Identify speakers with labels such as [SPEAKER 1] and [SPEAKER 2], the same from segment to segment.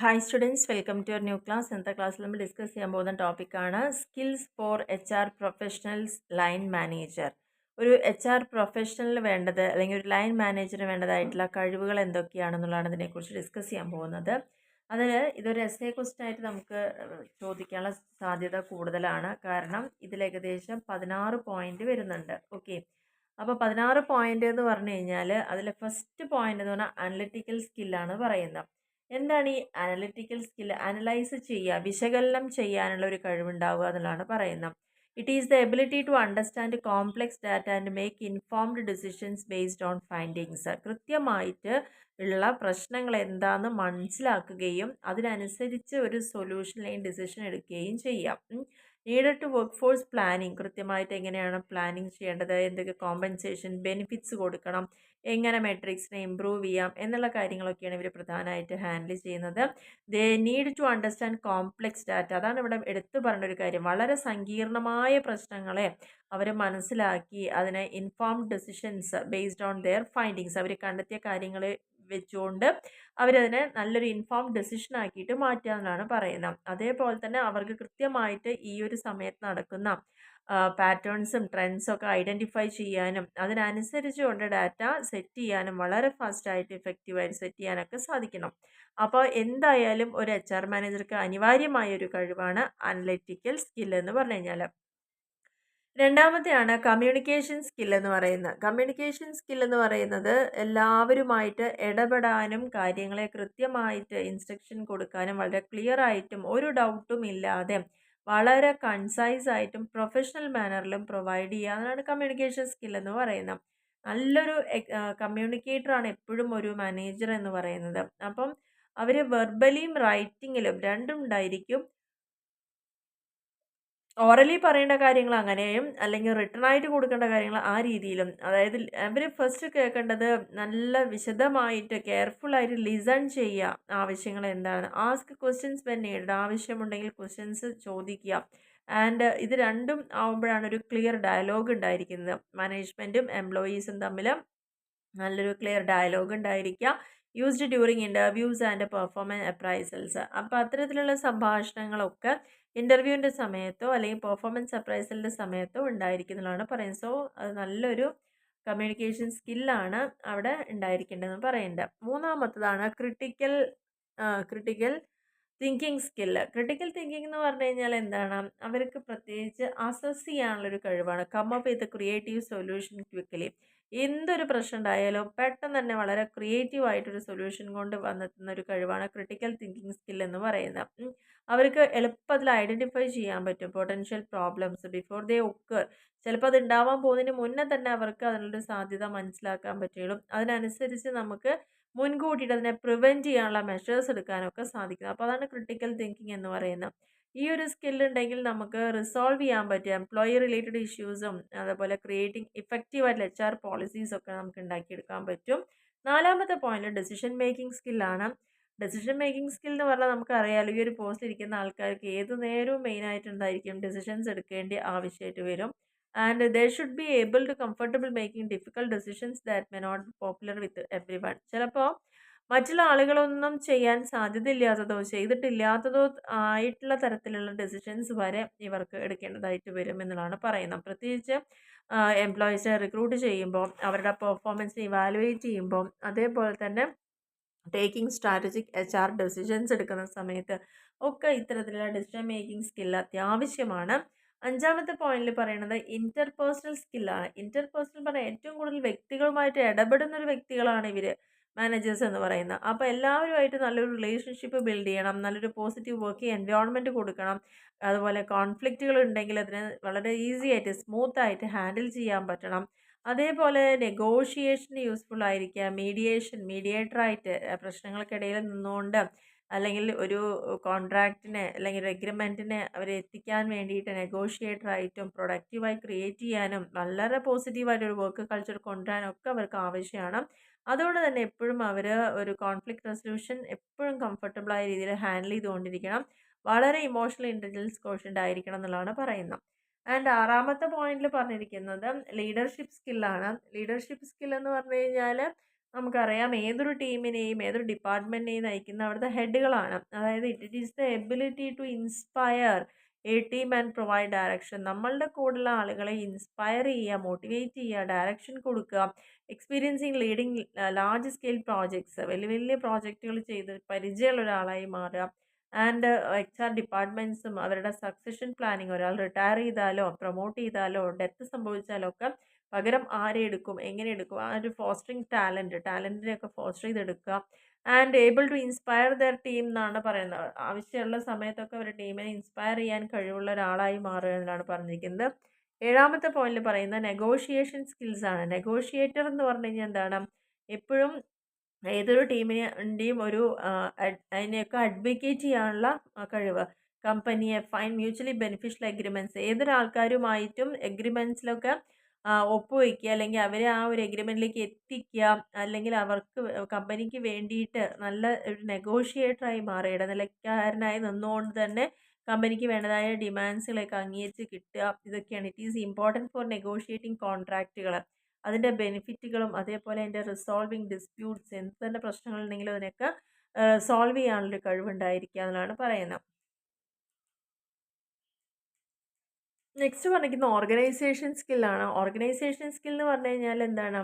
[SPEAKER 1] Hi students, welcome to your new class. ഇന്നത്തെ ക്ലാസ്സിൽ നമ്മൾ ഡിസ്കസ് ചെയ്യാൻ പോകുന്ന ടോപ്പിക്കാണ് skills for H R professionals line manager. ഒരു എച്ച് ആർ പ്രൊഫഷണലിന് വേണ്ടത് അല്ലെങ്കിൽ ഒരു ലൈൻ മാനേജറിന് വേണ്ടതായിട്ടുള്ള കഴിവുകൾ എന്തൊക്കെയാണെന്നുള്ളതാണ് ഇതിനെക്കുറിച്ച് ഡിസ്കസ് ചെയ്യാൻ പോകുന്നത്. അതിൽ ഇതൊരു എസ്സേ ക്വസ്റ്റ്യൻ ആയിട്ട് നമുക്ക് ചോദിക്കാനുള്ള സാധ്യത കൂടുതലാണ്. കാരണം ഇതിൽ ഏകദേശം 16 പോയിന്റ് വരുന്നുണ്ട്. ഓക്കെ, അപ്പോൾ 16 പോയിന്റ് എന്ന് പറഞ്ഞു കഴിഞ്ഞാൽ അതിൽ ഫസ്റ്റ് പോയിന്റ് എന്ന് പറഞ്ഞാൽ അനലിറ്റിക്കൽ സ്കില്ലാണ് പറയുന്നത്. എന്താണ് ഈ അനലിറ്റിക്കൽ സ്കില്ല്? അനലൈസ് ചെയ്യുക, വിശകലനം ചെയ്യാനുള്ള ഒരു കഴിവുണ്ടാവുക എന്നുള്ളതാണ് പറയുന്നത്. It is the ability to understand complex data and make informed decisions based on findings. കൃത്യമായിട്ട് ഉള്ള പ്രശ്നങ്ങൾ എന്താണെന്ന് മനസ്സിലാക്കുകയും അതിനനുസരിച്ച് ഒരു സൊല്യൂഷൻ അല്ലെങ്കിൽ ഡിസിഷൻ എടുക്കുകയും ചെയ്യാം. Needed to work force planning, കൃത്യമായിട്ട് എങ്ങനെയാണ് പ്ലാനിങ് ചെയ്യേണ്ടത്, എന്തൊക്കെ കോമ്പൻസേഷൻ ബെനിഫിറ്റ്സ് കൊടുക്കണം, എങ്ങനെ മെട്രിക്സിനെ ഇമ്പ്രൂവ് ചെയ്യാം എന്നുള്ള കാര്യങ്ങളൊക്കെയാണ് ഇവർ പ്രധാനമായിട്ട് ഹാൻഡിൽ ചെയ്യുന്നത്. They need to understand complex data, അതാണ് ഇവിടെ എടുത്തു പറഞ്ഞ ഒരു കാര്യം. വളരെ സങ്കീർണമായ പ്രശ്നങ്ങളെ അവർ മനസ്സിലാക്കി അതിനെ informed decisions based on their findings, അവർ കണ്ടെത്തിയ കാര്യങ്ങൾ വെച്ചുകൊണ്ട് അവരതിനെ നല്ലൊരു ഇൻഫോംഡ് ഡെസിഷൻ ആക്കിയിട്ട് മാറ്റുക എന്നാണ് പറയുന്നത്. അതേപോലെ തന്നെ അവർക്ക് കൃത്യമായിട്ട് ഈ ഒരു സമയത്ത് നടക്കുന്ന പാറ്റേൺസും ട്രെൻഡ്സും ഒക്കെ ഐഡൻറ്റിഫൈ ചെയ്യാനും അതിനനുസരിച്ചുകൊണ്ട് ഡാറ്റ സെറ്റ് ചെയ്യാനും വളരെ ഫാസ്റ്റായിട്ട് ഇഫക്റ്റീവായിട്ട് സെറ്റ് ചെയ്യാനൊക്കെ സാധിക്കണം. അപ്പോൾ എന്തായാലും ഒരു എച്ച് ആർ മാനേജർക്ക് അനിവാര്യമായ ഒരു കഴിവാണ് അനലിറ്റിക്കൽ സ്കിൽ എന്ന് പറഞ്ഞു കഴിഞ്ഞാൽ. രണ്ടാമത്തെയാണ് കമ്മ്യൂണിക്കേഷൻ സ്കിൽ എന്ന് പറയുന്നത്. കമ്മ്യൂണിക്കേഷൻ സ്കിൽ എന്ന് പറയുന്നത് എല്ലാവരുമായിട്ട് ഇടപെടാനും കാര്യങ്ങളെ കൃത്യമായിട്ട് ഇൻസ്ട്രക്ഷൻ കൊടുക്കാനും വളരെ ക്ലിയർ ആയിട്ടും ഒരു ഡൗട്ടും ഇല്ലാതെ വളരെ കൺസൈസ് ആയിട്ടും പ്രൊഫഷണൽ മാനറിലും പ്രൊവൈഡ് ചെയ്യുക എന്നാണ് കമ്മ്യൂണിക്കേഷൻ സ്കിൽ എന്ന് പറയുന്നത്. നല്ലൊരു കമ്മ്യൂണിക്കേറ്ററാണ് എപ്പോഴും ഒരു മാനേജർ എന്ന് പറയുന്നത്. അപ്പം അവർ വെർബലിയും റൈറ്റിങ്ങിലും രണ്ടും ഉണ്ടായിരിക്കും. ഓറലി പറയേണ്ട കാര്യങ്ങൾ അങ്ങനെയും അല്ലെങ്കിൽ റിട്ടൺ ആയിട്ട് കൊടുക്കേണ്ട കാര്യങ്ങൾ ആ രീതിയിലും. അതായത് അവർ ഫസ്റ്റ് കേൾക്കേണ്ടത് നല്ല വിശദമായിട്ട് കെയർഫുള്ളായിട്ട് ലിസൺ ചെയ്യുക, ആവശ്യങ്ങൾ എന്താണ്, ആസ്ക് ക്വസ്റ്റ്യൻസ് വെൻ നീഡഡ്, ആവശ്യമുണ്ടെങ്കിൽ ക്വസ്റ്റ്യൻസ് ചോദിക്കുക. ആൻഡ് ഇത് രണ്ടും ആവുമ്പോഴാണ് ഒരു ക്ലിയർ ഡയലോഗ് ഉണ്ടായിരിക്കുന്നത്. മാനേജ്മെൻറ്റും എംപ്ലോയീസും തമ്മിൽ നല്ലൊരു ക്ലിയർ ഡയലോഗ് ഉണ്ടായിരിക്കുക. Used during interviews and performance appraisals. അപ്പോൾ അത്തരത്തിലുള്ള സംഭാഷണങ്ങളൊക്കെ ഇൻ്റർവ്യൂവിൻ്റെ സമയത്തോ അല്ലെങ്കിൽ പെർഫോമൻസ് അപ്രൈസലിൻ്റെ സമയത്തോ ഉണ്ടായിരിക്കുന്നതാണ് പറയുന്നത്. സോ അത് നല്ലൊരു കമ്മ്യൂണിക്കേഷൻ സ്കില്ലാണ് അവിടെ ഉണ്ടായിരിക്കേണ്ടതെന്ന് പറയുന്നുണ്ട്. മൂന്നാമത്തതാണ് critical thinking skill. Critical thinking എന്ന് പറഞ്ഞു കഴിഞ്ഞാൽ എന്താണ്, അവർക്ക് പ്രത്യേകിച്ച് അസസ് ചെയ്യാനുള്ളൊരു കഴിവാണ്. Come up with creative solution quickly. എന്തൊരു പ്രശ്നം ഉണ്ടായാലും പെട്ടെന്ന് തന്നെ വളരെ ക്രിയേറ്റീവ് ആയിട്ടൊരു സൊല്യൂഷൻ കൊണ്ട് വന്നെത്തുന്ന ഒരു കഴിവാണ് ക്രിട്ടിക്കൽ തിങ്കിങ് സ്കിൽ എന്ന് പറയുന്നത്. അവർക്ക് എളുപ്പത്തിൽ ഐഡൻറ്റിഫൈ ചെയ്യാൻ പറ്റും പൊട്ടൻഷ്യൽ പ്രോബ്ലംസ് ബിഫോർ ദേ ഒക്കർ. ചിലപ്പോൾ അത് ഉണ്ടാവാൻ പോകുന്നതിന് മുന്നേ തന്നെ അവർക്ക് അതിനുള്ളൊരു സാധ്യത മനസ്സിലാക്കാൻ പറ്റുകയുള്ളൂ. അതിനനുസരിച്ച് നമുക്ക് മുൻകൂട്ടിയിട്ട് അതിനെ പ്രിവെൻറ്റ് ചെയ്യാനുള്ള മെഷേഴ്സ് എടുക്കാനൊക്കെ സാധിക്കും. അപ്പോൾ അതാണ് ക്രിട്ടിക്കൽ തിങ്കിങ് എന്ന് പറയുന്നത്. ഈ ഒരു സ്കില്ലുണ്ടെങ്കിൽ നമുക്ക് റിസോൾവ് ചെയ്യാൻ പറ്റും എംപ്ലോയി റിലേറ്റഡ് ഇഷ്യൂസും അതുപോലെ ക്രിയേറ്റിംഗ് ഇഫക്റ്റീവായിട്ടുള്ള എച്ച് ആർ പോളിസീസൊക്കെ നമുക്ക് ഉണ്ടാക്കിയെടുക്കാൻ പറ്റും. നാലാമത്തെ പോയിന്റ് ഡെസിഷൻ മേക്കിംഗ് സ്കില്ലാണ്. ഡെസിഷൻ മേക്കിംഗ് സ്കിൽ എന്ന് പറഞ്ഞാൽ നമുക്കറിയാലോ, ഈ ഒരു പോസ്റ്റിൽ ഇരിക്കുന്ന ആൾക്കാർക്ക് ഏത് നേരവും മെയിനായിട്ട് എന്തായിരിക്കും ഡിസിഷൻസ് എടുക്കേണ്ടി ആവശ്യമായിട്ട് വരും. And they should be able to comfortable making difficult decisions that may not popular with everyone. ചിലപ്പോൾ മറ്റുള്ള ആളുകളൊന്നും ചെയ്യാൻ സാധ്യതയില്ലാത്തതോ ചെയ്തിട്ടില്ലാത്തതോ ആയിട്ടുള്ള തരത്തിലുള്ള ഡെസിഷൻസ് വരെ ഇവർക്ക് എടുക്കേണ്ടതായിട്ട് വരും എന്നുള്ളതാണ് പറയുന്നത്. പ്രത്യേകിച്ച് എംപ്ലോയീസിനെ റിക്രൂട്ട് ചെയ്യുമ്പോൾ അവരുടെ പെർഫോമൻസ് ഇവാലുവേറ്റ് ചെയ്യുമ്പോൾ അതേപോലെ തന്നെ taking strategic H R decisions എടുക്കുന്ന സമയത്ത് ഒക്കെ ഇത്തരത്തിലുള്ള ഡിസിഷൻ മേക്കിംഗ് സ്കിൽ അത്യാവശ്യമാണ്. അഞ്ചാമത്തെ പോയിന്റിൽ പറയുന്നത് ഇന്റർപേഴ്സണൽ സ്കില്ലാണ്. ഇന്റർപേഴ്സണൽ പറഞ്ഞാൽ ഏറ്റവും കൂടുതൽ വ്യക്തികളുമായിട്ട് ഇടപെടുന്ന ഒരു വ്യക്തികളാണ് ഇവർ മാനേജേഴ്സ് എന്ന് പറയുന്നത്. അപ്പോൾ എല്ലാവരുമായിട്ട് നല്ലൊരു റിലേഷൻഷിപ്പ് ബിൽഡ് ചെയ്യണം, നല്ലൊരു പോസിറ്റീവ് വർക്കിംഗ് എൻവയോൺമെൻറ്റ് കൊടുക്കണം. അതുപോലെ കോൺഫ്ലിക്റ്റുകൾ ഉണ്ടെങ്കിൽ അതിനെ വളരെ ഈസി ആയിട്ട് സ്മൂത്ത് ആയിട്ട് ഹാൻഡിൽ ചെയ്യാൻ പറ്റണം. അതേപോലെ നെഗോഷിയേഷൻ യൂസ്ഫുൾ ആയിരിക്കുക, മീഡിയേറ്ററായിട്ട് പ്രശ്നങ്ങൾക്കിടയിൽ നിന്നുകൊണ്ട് അല്ലെങ്കിൽ ഒരു കോൺട്രാക്റ്റിനെ അല്ലെങ്കിൽ ഒരു എഗ്രിമെൻറ്റിനെ അവരെ എത്തിക്കാൻ വേണ്ടിയിട്ട് നെഗോഷിയേറ്ററായിട്ടും പ്രൊഡക്റ്റീവായി ക്രിയേറ്റ് ചെയ്യാനും വളരെ പോസിറ്റീവായിട്ടൊരു വർക്ക് കൾച്ചർ കൊണ്ടുവരാനും ഒക്കെ അവർക്ക് ആവശ്യമാണ്. അതുകൊണ്ട് തന്നെ എപ്പോഴും അവർ ഒരു കോൺഫ്ലിക്റ്റ് റെസൊല്യൂഷൻ എപ്പോഴും കംഫർട്ടബിളായ രീതിയിൽ ഹാൻഡിൽ ചെയ്തുകൊണ്ടിരിക്കണം. വളരെ ഇമോഷണൽ ഇൻ്റലിജൻസ് കോഷ്യൻ്റ് ആയിരിക്കണം എന്നുള്ളതാണ് പറയുന്നത്. ആൻഡ് ആറാമത്തെ പോയിന്റിൽ പറഞ്ഞിരിക്കുന്നത് ലീഡർഷിപ്പ് സ്കില്ലാണ്. ലീഡർഷിപ്പ് സ്കിൽ എന്ന് പറഞ്ഞു കഴിഞ്ഞാൽ നമുക്കറിയാം ഏതൊരു ടീമിനെയും ഏതൊരു ഡിപ്പാർട്ട്മെന്റിനെയും നയിക്കുന്ന അവിടുത്തെ ഹെഡുകളാണ്. അതായത് it is the ability to inspire a team and provide direction. നമ്മളുടെ കൂടെയുള്ള ആളുകളെ ഇൻസ്പയർ ചെയ്യുക, മോട്ടിവേറ്റ് ചെയ്യുക, ഡയറക്ഷൻ കൊടുക്കുക. Experiencing leading large scale projects, വലിയ വലിയ പ്രോജക്റ്റുകൾ ചെയ്ത് പരിചയമുള്ള ഒരാളായി മാറുക. ആൻഡ് HR ഡിപ്പാർട്ട്മെന്റ്സും അവരുടെ സക്സഷൻ പ്ലാനിങ്, ഒരാൾ റിട്ടയർ ചെയ്താലോ പ്രൊമോട്ട് ചെയ്താലോ ഡെത്ത് സംഭവിച്ചാലോ ഒക്കെ പകരം ആരെ എടുക്കും, എങ്ങനെ എടുക്കും, ആ ഒരു ഫോസ്റ്ററിങ് ടാലൻറ്റിനെയൊക്കെ ഫോസ്റ്റർ ചെയ്തെടുക്കുക. And able to inspire their team എന്നാണ് പറയുന്നത്. ആവശ്യമുള്ള സമയത്തൊക്കെ ഒരു ടീമിനെ ഇൻസ്പയർ ചെയ്യാൻ കഴിവുള്ള ഒരാളായി മാറുക എന്നാണ് പറഞ്ഞിരിക്കുന്നത്. ഏഴാമത്തെ പോയിന്റിൽ പറയുന്നത് നെഗോഷിയേഷൻ സ്കിൽസ് ആണ്. നെഗോഷിയേറ്റർ എന്ന് പറഞ്ഞു കഴിഞ്ഞാൽ എന്താണ്, എപ്പോഴും ഏതൊരു ടീമിൻ്റെയും ഒരു അതിനെയൊക്കെ അഡ്വക്കേറ്റ് ചെയ്യാനുള്ള കഴിവ്. കമ്പനിയെ ഫൈൻ മ്യൂച്വലി ബെനിഫിഷ്യൽ എഗ്രിമെൻറ്റ്സ്, ഏതൊരാൾക്കാരുമായിട്ടും എഗ്രിമെൻറ്റ്സിലൊക്കെ ഒപ്പുവയ്ക്കുക, അല്ലെങ്കിൽ അവരെ ആ ഒരു എഗ്രിമെൻറ്റിലേക്ക് എത്തിക്കുക, അല്ലെങ്കിൽ അവർക്ക് കമ്പനിക്ക് വേണ്ടിയിട്ട് നല്ല ഒരു നെഗോഷിയേറ്ററായി മാറുക, ഇടനിലക്കാരനായി നിന്നുകൊണ്ട് തന്നെ കമ്പനിക്ക് വേണ്ടതായ ഡിമാൻഡ്സുകളൊക്കെ അംഗീകരിച്ച് കിട്ടുക. ഇതൊക്കെയാണ് it is important for negotiating കോൺട്രാക്റ്റുകൾ. അതിൻ്റെ ബെനിഫിറ്റുകളും അതേപോലെ അതിൻ്റെ റിസോൾവിങ് ഡിസ്പ്യൂട്ട്സ്, എന്ത് തന്നെ പ്രശ്നങ്ങളുണ്ടെങ്കിലും അതിനൊക്കെ സോൾവ് ചെയ്യാനുള്ളൊരു കഴിവുണ്ടായിരിക്കുക എന്നാണ് പറയുന്നത്. നെക്സ്റ്റ് പറഞ്ഞിരിക്കുന്ന ഓർഗനൈസേഷൻ സ്കില്ലാണ്. ഓർഗനൈസേഷൻ സ്കിൽ എന്ന് പറഞ്ഞു കഴിഞ്ഞാൽ എന്താണ്,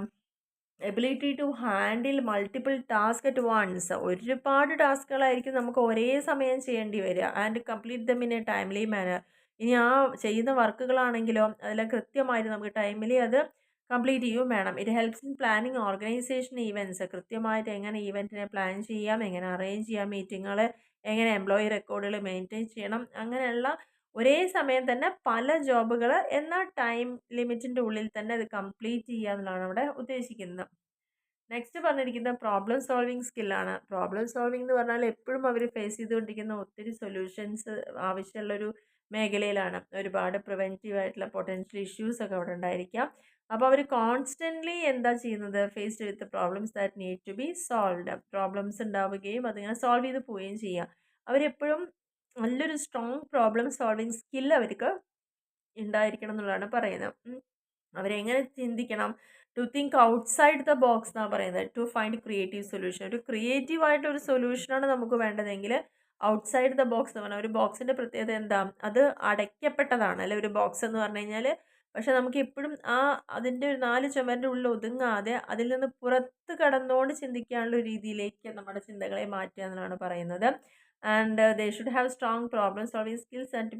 [SPEAKER 1] ability to handle multiple task at once. ഒരുപാട് ടാസ്കുകളായിരിക്കും നമുക്ക് ഒരേ സമയം ചെയ്യേണ്ടി വരിക. And complete them in a timely manner. ഇനി ആ ചെയ്യുന്ന വർക്കുകളാണെങ്കിലോ അതെല്ലാം കൃത്യമായിട്ട് നമുക്ക് ടൈമിലി അത് കംപ്ലീറ്റ് ചെയ്യുകയും വേണം. It helps in planning organisation events. കൃത്യമായിട്ട് എങ്ങനെ ഈവൻറ്റിനെ പ്ലാൻ ചെയ്യാം, എങ്ങനെ അറേഞ്ച് ചെയ്യാം മീറ്റിങ്ങുകൾ, എങ്ങനെ എംപ്ലോയി റെക്കോർഡുകൾ മെയിൻറ്റെയിൻ ചെയ്യണം, അങ്ങനെയുള്ള ഒരേ സമയം തന്നെ പല ജോബുകൾ എന്നാൽ ടൈം ലിമിറ്റിൻ്റെ ഉള്ളിൽ തന്നെ അത് കംപ്ലീറ്റ് ചെയ്യുക എന്നുള്ളതാണ് അവിടെ ഉദ്ദേശിക്കുന്നത്. നെക്സ്റ്റ് പറഞ്ഞിരിക്കുന്നത് പ്രോബ്ലം സോൾവിങ് സ്കില്ലാണ്. പ്രോബ്ലം സോൾവിങ് എന്ന് പറഞ്ഞാൽ എപ്പോഴും അവർ ഫേസ് ചെയ്തുകൊണ്ടിരിക്കുന്ന ഒത്തിരി സൊല്യൂഷൻസ് ആവശ്യമുള്ളൊരു മേഖലയിലാണ്. ഒരുപാട് പ്രിവെൻറ്റീവ് ആയിട്ടുള്ള പൊട്ടൻഷ്യൽ ഇഷ്യൂസ് ഒക്കെ അവിടെ ഉണ്ടായിരിക്കാം. അപ്പോൾ അവർ കോൺസ്റ്റൻ്റ്ലി എന്താ ചെയ്യുന്നത്, faced with problems that need to be solved. Problems ഉണ്ടാവുകയും അതിങ്ങനെ സോൾവ് ചെയ്ത് പോവുകയും ചെയ്യുക. അവരെപ്പോഴും നല്ലൊരു സ്ട്രോങ് പ്രോബ്ലം സോൾവിങ് സ്കിൽ അവർക്ക് ഉണ്ടായിരിക്കണം എന്നുള്ളതാണ് പറയുന്നത്. അവരെങ്ങനെ ചിന്തിക്കണം, to think outside the box എന്നാണ് പറയുന്നത്, ടു ഫൈൻഡ് ക്രിയേറ്റീവ് സൊല്യൂഷൻ. ഒരു ക്രിയേറ്റീവായിട്ടൊരു സൊല്യൂഷനാണ് നമുക്ക് വേണ്ടതെങ്കിൽ ഔട്ട്സൈഡ് ദ ബോക്സ് എന്ന് പറഞ്ഞാൽ ഒരു ബോക്സിൻ്റെ പ്രത്യേകത എന്താ, അത് അടയ്ക്കപ്പെട്ടതാണ് അല്ലെ ഒരു ബോക്സ് എന്ന് പറഞ്ഞു കഴിഞ്ഞാൽ. പക്ഷെ നമുക്ക് എപ്പോഴും അതിൻ്റെ ഒരു 4 ചുമരിൻ്റെ ഉള്ളിൽ ഒതുങ്ങാതെ അതിൽ നിന്ന് പുറത്ത് കടന്നുകൊണ്ട് ചിന്തിക്കാനുള്ള ഒരു രീതിയിലേക്ക് നമ്മുടെ ചിന്തകളെ മാറ്റുക എന്നാണ് പറയുന്നത്. And they should have strong problem solving skills and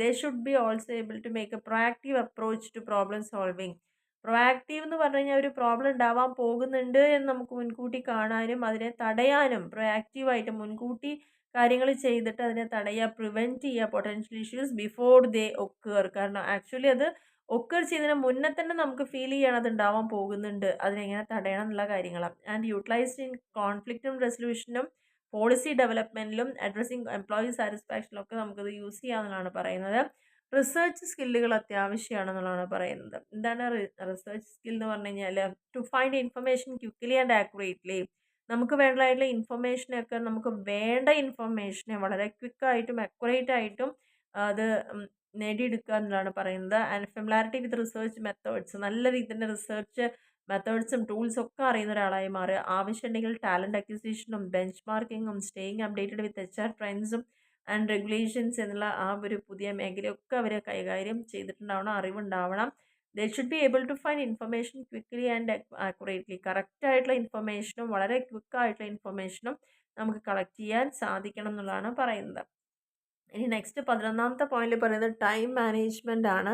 [SPEAKER 1] they should be also able to make a proactive approach to problem solving. Proactive എന്ന് പറഞ്ഞു കഴിഞ്ഞാൽ ഒരു പ്രോബ്ലം ഉണ്ടാവാൻ പോകുന്നുണ്ട് എന്ന് നമുക്ക് മുൻകൂട്ടി കാണാനും അതിനെ തടയാനും, പ്രൊആക്റ്റീവായിട്ട് മുൻകൂട്ടി കാര്യങ്ങൾ ചെയ്തിട്ട് അതിനെ തടയുക, പ്രിവെൻറ്റ് ചെയ്യുക പൊട്ടൻഷ്യൽ ഇഷ്യൂസ് ബിഫോർ ദേ ഒക്കർ. കാരണം ആക്ച്വലി അത് ഒക്കർ ചെയ്യുന്നതിന് മുന്നേ തന്നെ നമുക്ക് ഫീൽ ചെയ്യണം അത് ഉണ്ടാവാൻ പോകുന്നുണ്ട്, അതിനെങ്ങനെ തടയണം എന്നുള്ള കാര്യങ്ങളാണ്. ആൻഡ് യൂട്ടിലൈസ്ഡ് ഇൻ കോൺഫ്ലിക്റ്റും റെസൊല്യൂഷനും പോളിസി ഡെവലപ്മെൻറ്റിലും അഡ്രസ്സിങ് എംപ്ലോയി സാറ്റിസ്ഫാക്ഷനിലൊക്കെ നമുക്കത് യൂസ് ചെയ്യാമെന്നാണ് പറയുന്നത്. റിസർച്ച് സ്കില്ലുകൾ അത്യാവശ്യമാണെന്നുള്ളതാണ് പറയുന്നത്. എന്താണ് റിസർച്ച് സ്കിൽ എന്ന് പറഞ്ഞു കഴിഞ്ഞാൽ, to find information quickly and accurately. നമുക്ക് വേണ്ടതായിട്ടുള്ള ഇൻഫർമേഷനൊക്കെ, നമുക്ക് വേണ്ട ഇൻഫർമേഷനെ വളരെ ക്വിക്കായിട്ടും അക്യുറേറ്റ് ആയിട്ടും അത് നേടിയെടുക്കുക എന്നുള്ളതാണ് പറയുന്നത്. And familiarity with research methods, നല്ല രീതിയിൽ തന്നെ റിസർച്ച് മെത്തേഡ്സും ടൂൾസും ഒക്കെ അറിയുന്ന ഒരാളായി മാറുക. ആവശ്യമുണ്ടെങ്കിൽ ടാലൻറ്റ് അക്വിസിഷനും ബെഞ്ച് മാർക്കിങ്ങും സ്റ്റേയിങ് അപ്ഡേറ്റഡ് വിത്ത് HR ട്രെൻഡ്സും ആൻഡ് റെഗുലേഷൻസ് എന്നുള്ള ആ ഒരു പുതിയ മേഖലയൊക്കെ അവർ കൈകാര്യം ചെയ്തിട്ടുണ്ടാവണം, അറിവുണ്ടാവണം. They should be able to find information quickly and accurately. കറക്റ്റായിട്ടുള്ള ഇൻഫർമേഷനും വളരെ ക്വിക്കായിട്ടുള്ള ഇൻഫർമേഷനും നമുക്ക് കളക്ട് ചെയ്യാൻ സാധിക്കണം എന്നുള്ളതാണ് പറയുന്നത്. ഇനി നെക്സ്റ്റ് 11ാമത്തെ പോയിന്റിൽ പറയുന്നത് ടൈം മാനേജ്മെൻ്റ് ആണ്.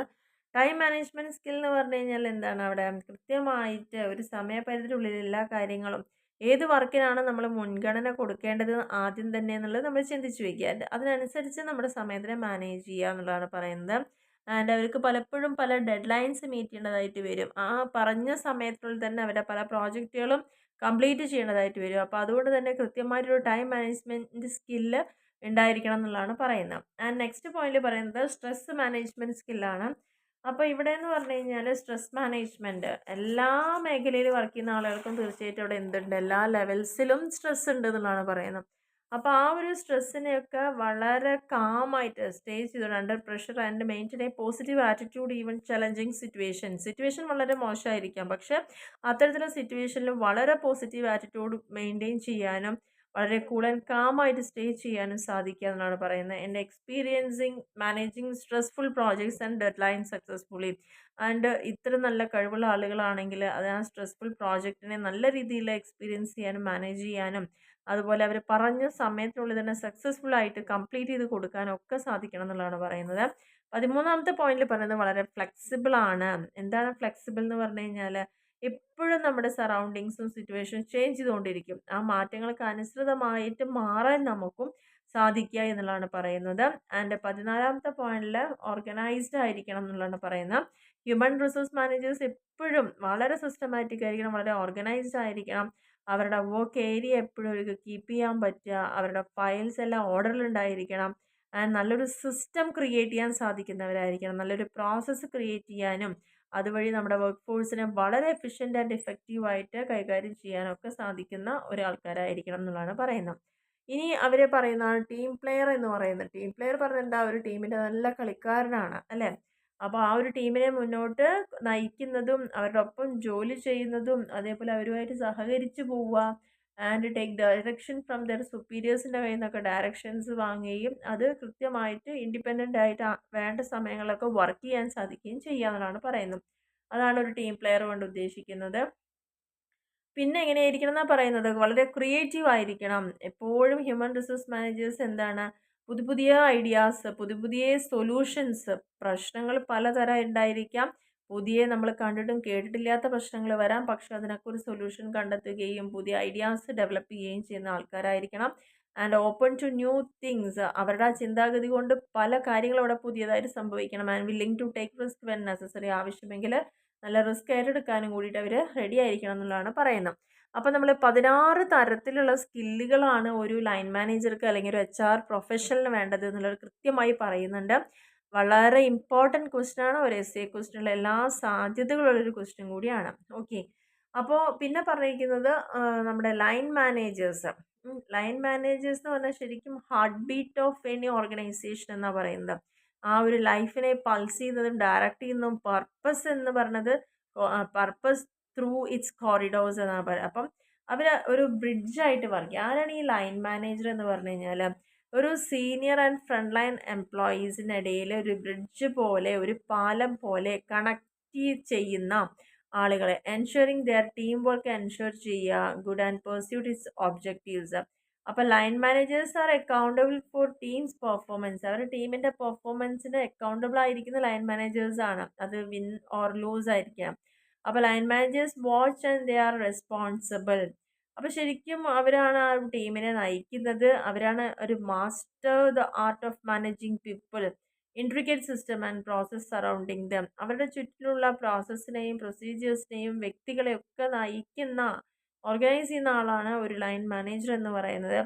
[SPEAKER 1] ടൈം മാനേജ്മെൻറ്റ് സ്കിൽ എന്ന് പറഞ്ഞു കഴിഞ്ഞാൽ എന്താണ്, അവിടെ കൃത്യമായിട്ട് ഒരു സമയപരിധിയുടെ ഉള്ളിൽ എല്ലാ കാര്യങ്ങളും ഏത് വർക്കിനാണ് നമ്മൾ മുൻഗണന കൊടുക്കേണ്ടത് ആദ്യം തന്നെ എന്നുള്ളത് നമ്മൾ ചിന്തിച്ച് വയ്ക്കുക. അതിനനുസരിച്ച് നമ്മുടെ സമയത്തിനെ മാനേജ് ചെയ്യുക എന്നുള്ളതാണ് പറയുന്നത്. ആൻഡ് അവർക്ക് പലപ്പോഴും പല ഡെഡ് ലൈൻസ് മീറ്റ് ചെയ്യേണ്ടതായിട്ട് വരും. ആ പറഞ്ഞ സമയത്തിനുള്ളിൽ തന്നെ അവരുടെ പല പ്രോജക്റ്റുകളും കംപ്ലീറ്റ് ചെയ്യേണ്ടതായിട്ട് വരും. അപ്പോൾ അതുകൊണ്ട് തന്നെ കൃത്യമായിട്ടൊരു ടൈം മാനേജ്മെൻറ്റ് സ്കില്ല് ഉണ്ടായിരിക്കണം എന്നുള്ളതാണ് പറയുന്നത്. ആൻഡ് നെക്സ്റ്റ് പോയിന്റിൽ പറയുന്നത് സ്ട്രെസ് മാനേജ്മെൻറ്റ് സ്കില്ലാണ്. അപ്പോൾ ഇവിടെ എന്ന് പറഞ്ഞു കഴിഞ്ഞാൽ സ്ട്രെസ് മാനേജ്മെൻറ്റ് എല്ലാ മേഖലയിൽ വർക്ക് ചെയ്യുന്ന ആളുകൾക്കും തീർച്ചയായിട്ടും അവിടെ എന്തുണ്ട്, എല്ലാ ലെവൽസിലും സ്ട്രെസ് ഉണ്ട് എന്നുള്ളതാണ് പറയുന്നത്. അപ്പോൾ ആ ഒരു സ്ട്രെസ്സിനെയൊക്കെ വളരെ കാമായിട്ട് സ്റ്റേ ചെയ്തുകൊണ്ട് under pressure and maintain A positive attitude even challenging situation വളരെ മോശമായിരിക്കാം, പക്ഷേ അത്തരത്തിലുള്ള സിറ്റുവേഷനിൽ വളരെ പോസിറ്റീവ് ആറ്റിറ്റ്യൂഡ് മെയിൻറ്റെയിൻ ചെയ്യാനും വളരെ കൂൾ ആൻഡ് കാമായിട്ട് സ്റ്റേ ചെയ്യാനും സാധിക്കുക എന്നാണ് പറയുന്നത്. എൻ്റെ experiencing managing stressful projects and dead line successfully. And ഇത്ര നല്ല കഴിവുള്ള ആളുകളാണെങ്കിൽ അത് ആ സ്ട്രെസ്ഫുൾ പ്രോജക്റ്റിനെ നല്ല രീതിയിൽ എക്സ്പീരിയൻസ് ചെയ്യാനും മാനേജ് ചെയ്യാനും അതുപോലെ അവർ പറഞ്ഞ സമയത്തിനുള്ളിൽ തന്നെ സക്സസ്ഫുൾ ആയിട്ട് കംപ്ലീറ്റ് ചെയ്ത് കൊടുക്കാനും ഒക്കെ സാധിക്കണം എന്നുള്ളതാണ് പറയുന്നത്. 13ാമത്തെ പോയിന്റിൽ പറയുന്നത് വളരെ ഫ്ലെക്സിബിൾ ആണ്. എന്താണ് ഫ്ലെക്സിബിൾ എന്ന് പറഞ്ഞു കഴിഞ്ഞാൽ എപ്പോഴും നമ്മുടെ സറൗണ്ടിങ്സും സിറ്റുവേഷനും ചേഞ്ച് ചെയ്തുകൊണ്ടിരിക്കും. ആ മാറ്റങ്ങൾക്ക് അനുസൃതമായിട്ട് മാറാൻ നമുക്കും സാധിക്കുക എന്നുള്ളതാണ് പറയുന്നത്. ആൻഡ് 14ാമത്തെ പോയിന്റിൽ ഓർഗനൈസ്ഡ് ആയിരിക്കണം എന്നുള്ളതാണ് പറയുന്നത്. ഹ്യൂമൻ റിസോഴ്സ് മാനേജേഴ്സ് എപ്പോഴും വളരെ സിസ്റ്റമാറ്റിക് ആയിരിക്കണം, വളരെ ഓർഗനൈസ്ഡ് ആയിരിക്കണം. അവരുടെ വർക്ക് ഏരിയ എപ്പോഴും അവർക്ക് കീപ്പ് ചെയ്യാൻ പറ്റുക, അവരുടെ ഫയൽസ് എല്ലാം ഓർഡറിലുണ്ടായിരിക്കണം, ആൻഡ് നല്ലൊരു സിസ്റ്റം ക്രിയേറ്റ് ചെയ്യാൻ സാധിക്കുന്നവരായിരിക്കണം. നല്ലൊരു പ്രോസസ്സ് ക്രിയേറ്റ് ചെയ്യാനും അതുവഴി നമ്മുടെ വർക്ക് ഫോഴ്സിനെ വളരെ എഫിഷ്യൻ്റ് ആൻഡ് എഫക്റ്റീവായിട്ട് കൈകാര്യം ചെയ്യാനൊക്കെ സാധിക്കുന്ന ഒരാൾക്കാരായിരിക്കണം എന്നുള്ളതാണ് പറയുന്നത്. ഇനി അവർ പറയുന്നതാണ് ടീം പ്ലെയർ എന്ന് പറയുന്നത്. ടീം പ്ലെയർ പറഞ്ഞാൽ എന്താ, ഒരു ടീമിൻ്റെ നല്ല കളിക്കാരനാണ് അല്ലേ. അപ്പോൾ ആ ഒരു ടീമിനെ മുന്നോട്ട് നയിക്കുന്നതും അവരുടെ ഒപ്പം ജോലി ചെയ്യുന്നതും അതേപോലെ അവരുമായിട്ട് സഹകരിച്ച് പോവുക and take direction from their സുപ്പീരിയേഴ്സിൻ്റെ കയ്യിൽ നിന്നൊക്കെ ഡയറക്ഷൻസ് വാങ്ങുകയും അത് കൃത്യമായിട്ട് ഇൻഡിപെൻഡൻ്റ് ആയിട്ട് വേണ്ട സമയങ്ങളിലൊക്കെ വർക്ക് ചെയ്യാൻ സാധിക്കുകയും ചെയ്യുക എന്നുള്ളതാണ് പറയുന്നത്. അതാണ് ഒരു ടീം പ്ലെയർ കൊണ്ട് ഉദ്ദേശിക്കുന്നത്. പിന്നെ എങ്ങനെയായിരിക്കണം എന്നാണ് പറയുന്നത്, വളരെ ക്രിയേറ്റീവ് ആയിരിക്കണം. എപ്പോഴും ഹ്യൂമൻ റിസോഴ്സ് മാനേജേഴ്സ് എന്താണ്, പുതിയ പുതിയ ഐഡിയാസ്, പുതിയ പുതിയ സൊല്യൂഷൻസ്, പ്രശ്നങ്ങൾ പലതരം ഉണ്ടായിരിക്കാം. പുതിയ നമ്മൾ കണ്ടിട്ടും കേട്ടിട്ടില്ലാത്ത പ്രശ്നങ്ങൾ വരാം, പക്ഷെ അതിനൊക്കെ ഒരു സൊല്യൂഷൻ കണ്ടെത്തുകയും പുതിയ ഐഡിയാസ് ഡെവലപ്പ് ചെയ്യുകയും ചെയ്യുന്ന ആൾക്കാരായിരിക്കണം. And open to new things, അവരുടെ ആ ചിന്താഗതി കൊണ്ട് പല കാര്യങ്ങളും അവിടെ പുതിയതായിട്ട് സംഭവിക്കണം. And willing to take risk when necessary, ആവശ്യമെങ്കിൽ നല്ല റിസ്ക് ഏറ്റെടുക്കാനും കൂടിയിട്ട് അവർ റെഡി ആയിരിക്കണം എന്നുള്ളതാണ് പറയുന്നത്. അപ്പോൾ നമ്മൾ 16 തരത്തിലുള്ള സ്കില്ലുകളാണ് ഒരു ലൈൻ മാനേജർക്ക് അല്ലെങ്കിൽ ഒരു HR പ്രൊഫഷണലിന് വേണ്ടത് എന്നുള്ളത് കൃത്യമായി പറയുന്നുണ്ട്. വളരെ ഇമ്പോർട്ടൻറ്റ് ക്വസ്റ്റ്യൻ ആണ്. ഒരു SA ക്വസ്റ്റ്യനിലെ എല്ലാ സാധ്യതകളുള്ളൊരു ക്വസ്റ്റ്യൻ കൂടിയാണ്. ഓക്കെ, അപ്പോൾ പിന്നെ പറഞ്ഞിരിക്കുന്നത് നമ്മുടെ ലൈൻ മാനേജേഴ്സ്. ലൈൻ മാനേജേഴ്സ് എന്ന് പറഞ്ഞാൽ ശരിക്കും heart beat of any organisation എന്നാണ് പറയുന്നത്. ആ ഒരു ലൈഫിനെ പൾസ് ചെയ്യുന്നതും ഡയറക്റ്റ് ചെയ്യുന്നതും പർപ്പസ് എന്ന് പറഞ്ഞത് പർപ്പസ് ത്രൂ ഇറ്റ്സ് കോറിഡോർസ് എന്നാണ് പറയുക. അപ്പം അവർ ഒരു ബ്രിഡ്ജായിട്ട് വർക്ക് ചെയ്യും. ആരാണ് ഈ ലൈൻ മാനേജർ എന്ന് പറഞ്ഞു കഴിഞ്ഞാൽ ഒരു സീനിയർ ആൻഡ് ഫ്രണ്ട് ലൈൻ എംപ്ലോയീസിനിടയിൽ ഒരു ബ്രിഡ്ജ് പോലെ, ഒരു പാലം പോലെ കണക്ട് ചെയ്യുന്ന ആളുകളെ ensuring their team work ensure ചെയ്യുക, good and pursuit its objectives. അപ്പോൾ line managers are accountable for teams performance. അവരുടെ ടീമിൻ്റെ പെർഫോമൻസിന് അക്കൗണ്ടബിൾ ആയിരിക്കുന്ന ലൈൻ മാനേജേഴ്സ് ആണ്. അത് വിൻ ഓർ ലൂസ് ആയിരിക്കാം. അപ്പോൾ line managers watch and they are responsible. അപ്പോൾ ശരിക്കും അവരാണ് ആ ടീമിനെ നയിക്കുന്നത്. അവരാണ് ഒരു master the art of managing people, intricate system and process surrounding dum. അവരുടെ ചുറ്റിലുള്ള പ്രോസസ്സിനെയും പ്രൊസീജിയേഴ്സിനെയും വ്യക്തികളെയൊക്കെ നയിക്കുന്ന, ഓർഗനൈസ് ചെയ്യുന്ന ആളാണ് ഒരു ലൈൻ മാനേജർ എന്ന് പറയുന്നത്.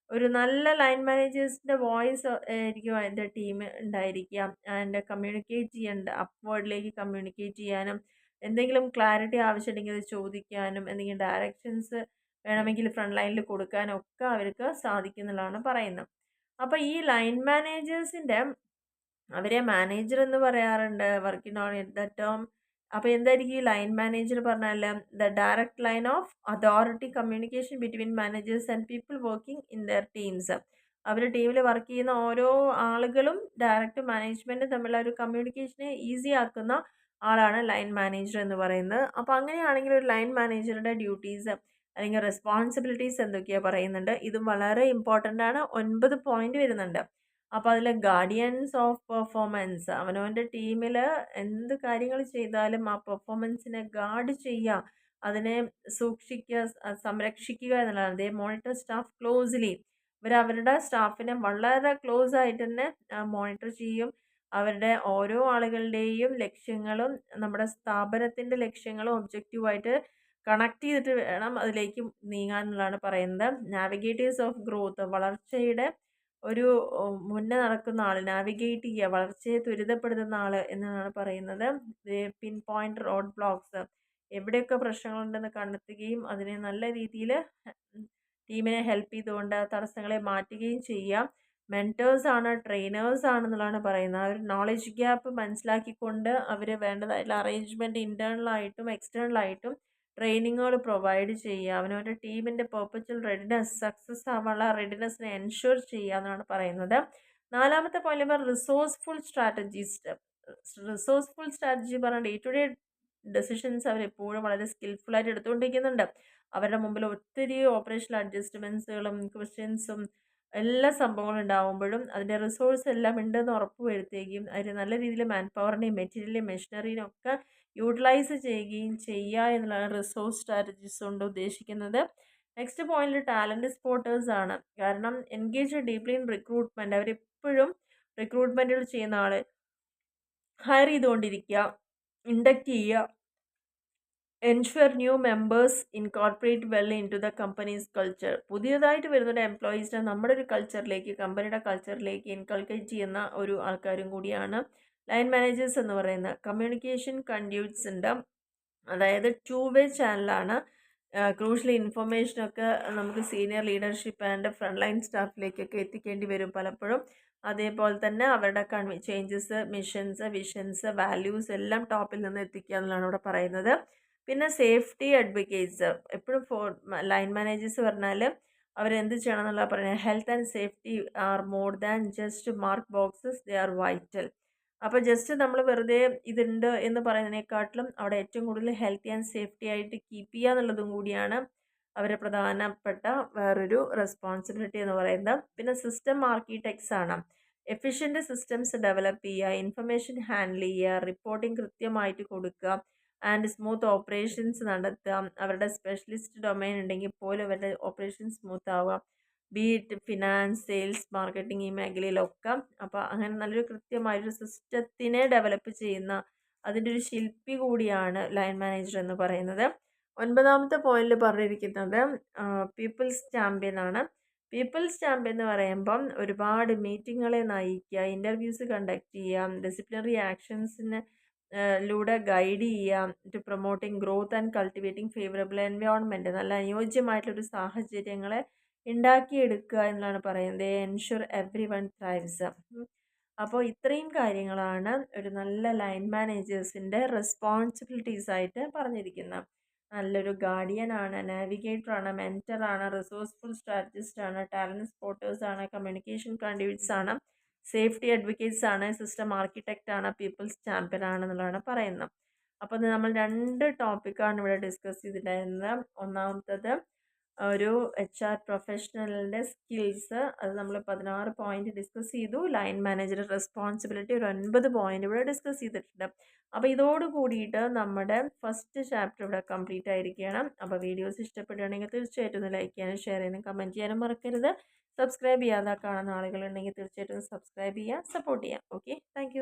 [SPEAKER 1] ഒരു നല്ല ലൈൻ മാനേജേഴ്സിൻ്റെ വോയിസ് ആയിരിക്കും അതിൻ്റെ ടീം ഉണ്ടായിരിക്കുക. ആൻഡ് കമ്മ്യൂണിക്കേറ്റ് ചെയ്യേണ്ട, അപ്വേർഡിലേക്ക് കമ്മ്യൂണിക്കേറ്റ് ചെയ്യാനും എന്തെങ്കിലും ക്ലാരിറ്റി ആവശ്യമുണ്ടെങ്കിൽ അത് ചോദിക്കാനും എന്തെങ്കിലും ഡയറക്ഷൻസ് വേണമെങ്കിൽ ഫ്രണ്ട് ലൈനിൽ കൊടുക്കാനും ഒക്കെ അവർക്ക് സാധിക്കുന്നുള്ളതാണ് പറയുന്നത്. അപ്പോൾ ഈ ലൈൻ മാനേജേഴ്സിൻ്റെ അവരെ മാനേജർ എന്ന് പറയാറുണ്ട്, working on it the term. അപ്പോൾ എന്തായിരിക്കും ഈ ലൈൻ മാനേജർ പറഞ്ഞാൽ, the direct line of authority communication between managers and people working in their teams. അവർ ടീമിൽ വർക്ക് ചെയ്യുന്ന ഓരോ ആളുകളും ഡയറക്റ്റ് മാനേജ്മെൻറ്റും തമ്മിലുള്ള ഒരു കമ്മ്യൂണിക്കേഷനെ ഈസി ആക്കുന്ന ആളാണ് ലൈൻ മാനേജർ എന്ന് പറയുന്നത്. അപ്പോൾ അങ്ങനെയാണെങ്കിൽ ഒരു ലൈൻ മാനേജറുടെ ഡ്യൂട്ടീസ് അല്ലെങ്കിൽ റെസ്പോൺസിബിലിറ്റീസ് എന്തൊക്കെയാണ് പറയുന്നുണ്ട്. ഇതും വളരെ ഇമ്പോർട്ടൻ്റ് ആണ്. 9 പോയിന്റ് വരുന്നുണ്ട്. അപ്പോൾ അതിൽ ഗാർഡിയൻസ് ഓഫ് പെർഫോമൻസ്, അവനവൻ്റെ ടീമിൽ എന്ത് കാര്യങ്ങൾ ചെയ്താലും ആ പെർഫോമൻസിനെ ഗാർഡ് ചെയ്യുക, അതിനെ സൂക്ഷിക്കുക, സംരക്ഷിക്കുക എന്നുള്ളതാണ്. ദേ മോണിറ്റർ സ്റ്റാഫ് ക്ലോസ്ലി. ഇവർ അവരുടെ സ്റ്റാഫിനെ വളരെ ക്ലോസ് ആയിട്ട് തന്നെ മോണിറ്റർ ചെയ്യും. അവരുടെ ഓരോ ആളുകളുടെയും ലക്ഷ്യങ്ങളും നമ്മുടെ സ്ഥാപനത്തിൻ്റെ ലക്ഷ്യങ്ങളും ഒബ്ജക്റ്റീവായിട്ട് കണക്ട് ചെയ്തിട്ട് വേണം അതിലേക്ക് നീങ്ങാൻ എന്നുള്ളതാണ് പറയുന്നത്. നാവിഗേറ്റേഴ്സ് ഓഫ് ഗ്രോത്ത്, വളർച്ചയുടെ ഒരു മുന്നേ നടക്കുന്ന ആൾ, നാവിഗേറ്റ് ചെയ്യുക, വളർച്ചയെ ത്വരിതപ്പെടുത്തുന്ന ആൾ എന്നാണ് പറയുന്നത്. പിൻ പോയിന്റ് റോഡ് ബ്ലോക്സ്, എവിടെയൊക്കെ പ്രശ്നങ്ങളുണ്ടെന്ന് കണ്ടെത്തുകയും അതിനെ നല്ല രീതിയിൽ ടീമിനെ ഹെൽപ്പ് ചെയ്തുകൊണ്ട് തടസ്സങ്ങളെ മാറ്റുകയും ചെയ്യാം. മെൻറ്റേഴ്സ് ആണ്, ട്രെയിനേഴ്സ് ആണെന്നുള്ളതാണ് പറയുന്നത്. ആ ഒരു നോളജ് ഗ്യാപ്പ് മനസ്സിലാക്കിക്കൊണ്ട് അവർ വേണ്ടതായിട്ടുള്ള അറേഞ്ച്മെൻറ്റ് ഇൻറ്റേർണലായിട്ടും എക്സ്റ്റേണലായിട്ടും ട്രെയിനിങ്ങുകൾ പ്രൊവൈഡ് ചെയ്യുക. അവനവൻ്റെ ടീമിൻ്റെ പെർപ്പച്വൽ റെഡിനെസ്, സക്സസ് ആവാനുള്ള റെഡിനെസ്സിനെ എൻഷുർ ചെയ്യുക എന്നാണ് പറയുന്നത്. നാലാമത്തെ പോയിന്റ് റിസോഴ്സ്ഫുൾ സ്ട്രാറ്റജി പറഞ്ഞാൽ ഡേ ടു ഡേ ഡെസിഷൻസ് അവർ എപ്പോഴും വളരെ സ്കിൽഫുള്ളായിട്ട് എടുത്തുകൊണ്ടിരിക്കുന്നുണ്ട്. അവരുടെ മുമ്പിൽ ഒത്തിരി ഓപ്പറേഷണൽ അഡ്ജസ്റ്റ്മെൻറ്റ്സുകളും ക്വസ്റ്റ്യൻസും എല്ലാ സംഭവങ്ങളും ഉണ്ടാകുമ്പോഴും അതിൻ്റെ റിസോഴ്സ് എല്ലാം ഉണ്ടെന്ന് ഉറപ്പ് വരുത്തുകയും അതിന് നല്ല രീതിയിൽ മാൻ പവറിനെയും മെറ്റീരിയലിനെയും മെഷീനറിനെയും ഒക്കെ യൂട്ടിലൈസ് ചെയ്യുകയും ചെയ്യുക എന്നുള്ളതാണ് റിസോഴ്സ് സ്ട്രാറ്റജീസ് കൊണ്ട് ഉദ്ദേശിക്കുന്നത്. നെക്സ്റ്റ് പോയിന്റിൽ ടാലൻറ്റ് സ്പോട്ടേഴ്സ് ആണ്. കാരണം എൻഗേജ് ഡീപ്ലി ഇൻ റിക്രൂട്ട്മെൻറ്റ്, അവരെപ്പോഴും റിക്രൂട്ട്മെൻറ്റുകൾ ചെയ്യുന്ന ആൾ ഹയർ ചെയ്തുകൊണ്ടിരിക്കുക, ഇൻഡക്റ്റ് ചെയ്യുക, ensure new members incorporate well into the company's culture. പുതിയതായിട്ട് വരുന്ന എംപ്ലോയീസിനെ നമ്മുടെ ഒരു കൾച്ചറിലേക്ക്, കമ്പനിയുടെ കൾച്ചറിലേക്ക് ഇൻകൾക്കേറ്റ് ചെയ്യുന്ന ഒരു ആൾക്കാരും കൂടിയാണ് ലൈൻ മാനേജേഴ്സ് എന്ന് പറയുന്നത്. കമ്മ്യൂണിക്കേഷൻ കൺഡ്യൂട്ട്സ് ഉണ്ട്, അതായത് 2-വേ ചാനലാണ്. ക്രൂഷ്യൽ ഇൻഫർമേഷനൊക്കെ നമുക്ക് senior leadership and front line സ്റ്റാഫിലേക്കൊക്കെ എത്തിക്കേണ്ടി വരും പലപ്പോഴും. അതേപോലെ തന്നെ അവരുടെ ചേഞ്ചസ്, മിഷൻസ്, വിഷൻസ്, വാല്യൂസ് എല്ലാം ടോപ്പിൽ നിന്ന് എത്തിക്കുക എന്നുള്ളതാണ് ഇവിടെ പറയുന്നത്. പിന്നെ സേഫ്റ്റി അഡ്വക്കേറ്റ്സ്, എപ്പോഴും ലൈൻ മാനേജേഴ്സ് പറഞ്ഞാൽ അവരെന്ത് ചെയ്യണം എന്നുള്ള പറയുന്നത്. Health and safety are more than just mark boxes, they are vital. അപ്പോൾ ജസ്റ്റ് നമ്മൾ വെറുതെ ഇതുണ്ട് എന്ന് പറയുന്നതിനെക്കാട്ടിലും അവിടെ ഏറ്റവും കൂടുതൽ ഹെൽത്തി ആൻഡ് സേഫ്റ്റി ആയിട്ട് കീപ്പ് ചെയ്യുക എന്നുള്ളതും കൂടിയാണ് അവരെ പ്രധാനപ്പെട്ട വേറൊരു റെസ്പോൺസിബിലിറ്റി എന്ന് പറയുന്നത്. പിന്നെ സിസ്റ്റം ആർക്കിടെക്ട്സ് ആണ്. എഫിഷ്യൻറ്റ് സിസ്റ്റംസ് ഡെവലപ്പ് ചെയ്യുക, ഇൻഫർമേഷൻ ഹാൻഡിൽ ചെയ്യുക, റിപ്പോർട്ടിംഗ് കൃത്യമായിട്ട് കൊടുക്കുക ആൻഡ് സ്മൂത്ത് ഓപ്പറേഷൻസ് നടത്തുക. അവരുടെ സ്പെഷ്യലിസ്റ്റ് ഡൊമൈൻ ഉണ്ടെങ്കിൽ പോലും അവരുടെ ഓപ്പറേഷൻ സ്മൂത്ത് ആവുക. ബീറ്റ് ഫിനാൻസ്, സെയിൽസ്, മാർക്കറ്റിംഗ്, ഈ മേഖലയിലൊക്കെ. അപ്പോൾ അങ്ങനെ നല്ലൊരു കൃത്യമായൊരു സിസ്റ്റത്തിനെ ഡെവലപ്പ് ചെയ്യുന്ന അതിൻ്റെ ഒരു ശില്പി കൂടിയാണ് ലൈൻ മാനേജർ എന്ന് പറയുന്നത്. 9ാമത്തെ പോയിന്റിൽ പറഞ്ഞിരിക്കുന്നത് പീപ്പിൾസ് ചാമ്പ്യൻ ആണ്. പീപ്പിൾസ് ചാമ്പ്യൻ എന്ന് പറയുമ്പം ഒരുപാട് മീറ്റിങ്ങുകളെ നയിക്കുക, ഇൻ്റർവ്യൂസ് കണ്ടക്ട് ചെയ്യുക, ഡിസിപ്ലിനറി ആക്ഷൻസിന് ലൂടെ ഗൈഡ് ചെയ്യുക, to promoting growth and cultivating favourable environment, നല്ല അനുയോജ്യമായിട്ടുള്ളൊരു സാഹചര്യങ്ങളെ ഉണ്ടാക്കിയെടുക്കുക എന്നാണ് പറയുന്നത്. Ensure everyone thrives. അപ്പോൾ ഇത്രയും കാര്യങ്ങളാണ് ഒരു നല്ല ലൈൻ മാനേജേഴ്സിൻ്റെ റെസ്പോൺസിബിലിറ്റീസ് ആയിട്ട് പറഞ്ഞിരിക്കുന്നത്. നല്ലൊരു ഗാർഡിയനാണ്, നാവിഗേറ്ററാണ്, മെൻറ്ററാണ്, റിസോഴ്സ്ഫുൾ സ്ട്രാറ്റജിസ്റ്റ് ആണ്, ടാലൻറ്റ് സ്പോട്ടേഴ്സ് ആണ്, കമ്മ്യൂണിക്കേഷൻ കൺഡ്യൂട്ട്സ് ആണ്, സേഫ്റ്റി അഡ്വക്കേറ്റ്സ് ആണ്, സിസ്റ്റം ആർക്കിടെക്റ്റ് ആണ്, പീപ്പിൾസ് ചാമ്പ്യൻ ആണെന്നുള്ളതാണ് പറയുന്നത്. അപ്പോൾ നമ്മൾ 2 ടോപ്പിക്കാണ് ഇവിടെ ഡിസ്കസ് ചെയ്തിട്ടുണ്ടായിരുന്നത്. ഒന്നാമത്തത് ഒരു HR പ്രൊഫഷണലിൻ്റെ സ്കിൽസ്, അത് നമ്മൾ 16 പോയിന്റ് ഡിസ്കസ് ചെയ്തു. ലൈൻ മാനേജർ റെസ്പോൺസിബിലിറ്റി ഒരു 9 പോയിന്റ് ഇവിടെ ഡിസ്കസ് ചെയ്തിട്ടുണ്ട്. അപ്പോൾ ഇതോട് കൂടിയിട്ട് നമ്മുടെ ഫസ്റ്റ് ചാപ്റ്റർ ഇവിടെ കംപ്ലീറ്റ് ആയിരിക്കുകയാണ്. അപ്പോൾ വീഡിയോസ് ഇഷ്ടപ്പെടുകയാണെങ്കിൽ തീർച്ചയായിട്ടും ഒന്ന് ലൈക്ക് ചെയ്യാനും ഷെയർ ചെയ്യാനും കമൻറ്റ് ചെയ്യാനും മറക്കരുത്. സബ്സ്ക്രൈബ് ചെയ്യാതെ കാണുന്ന ആളുകളുണ്ടെങ്കിൽ തീർച്ചയായിട്ടും സബ്സ്ക്രൈബ് ചെയ്യുക, സപ്പോർട്ട് ചെയ്യുക. Okay, thank